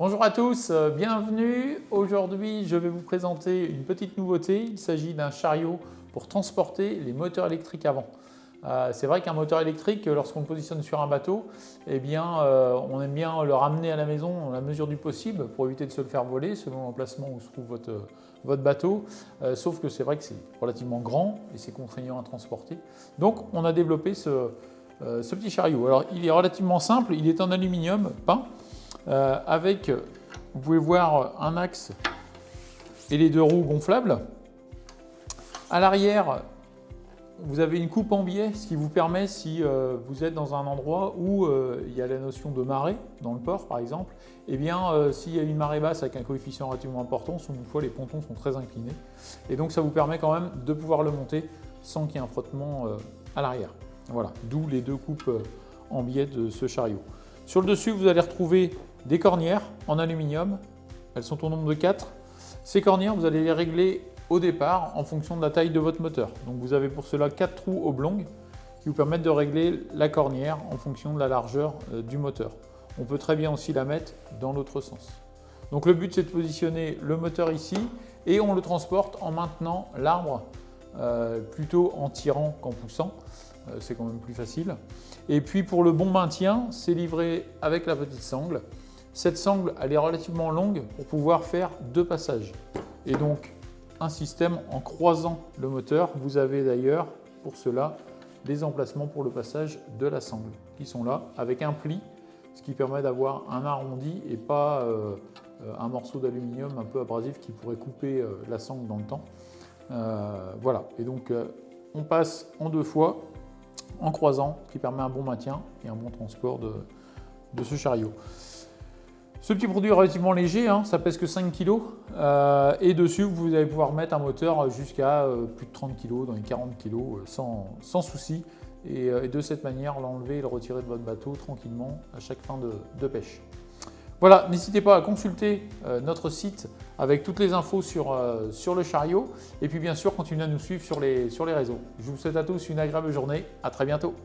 Bonjour à tous, bienvenue. Aujourd'hui, je vais vous présenter une petite nouveauté. Il s'agit d'un chariot pour transporter les moteurs électriques avant. C'est vrai qu'un moteur électrique, lorsqu'on le positionne sur un bateau, on aime bien le ramener à la maison à la mesure du possible pour éviter de se le faire voler selon l'emplacement où se trouve votre bateau. Sauf que c'est vrai que c'est relativement grand et c'est contraignant à transporter. Donc, on a développé ce petit chariot. Alors, il est relativement simple, il est en aluminium peint. Vous pouvez voir un axe et les deux roues gonflables. À l'arrière, vous avez une coupe en biais, ce qui vous permet, si vous êtes dans un endroit où il y a la notion de marée, dans le port par exemple, s'il y a une marée basse avec un coefficient relativement important, souvent une fois les pontons sont très inclinés. Et donc ça vous permet quand même de pouvoir le monter sans qu'il y ait un frottement à l'arrière. Voilà, d'où les deux coupes en biais de ce chariot. Sur le dessus, vous allez retrouver des cornières en aluminium. Elles sont au nombre de 4. Ces cornières, vous allez les régler au départ en fonction de la taille de votre moteur. Donc vous avez pour cela 4 trous oblongs qui vous permettent de régler la cornière en fonction de la largeur du moteur. On peut très bien aussi la mettre dans l'autre sens. Donc le but, c'est de positionner le moteur ici et on le transporte en maintenant l'arbre plutôt en tirant qu'en poussant. C'est quand même plus facile. Et puis pour le bon maintien, c'est livré avec la petite sangle. Cette sangle, elle est relativement longue pour pouvoir faire 2 passages. Et donc un système en croisant le moteur. Vous avez d'ailleurs pour cela des emplacements pour le passage de la sangle qui sont là avec un pli, ce qui permet d'avoir un arrondi et pas un morceau d'aluminium un peu abrasif qui pourrait couper la sangle dans le temps. Voilà, et donc on passe en 2 fois en croisant, ce qui permet un bon maintien et un bon transport de ce chariot. Ce petit produit est relativement léger, ça pèse que 5 kg et dessus vous allez pouvoir mettre un moteur jusqu'à plus de 30 kg, dans les 40 kg sans souci et de cette manière l'enlever et le retirer de votre bateau tranquillement à chaque fin de pêche. Voilà, n'hésitez pas à consulter notre site avec toutes les infos sur le chariot et puis bien sûr continuez à nous suivre sur les réseaux. Je vous souhaite à tous une agréable journée, à très bientôt.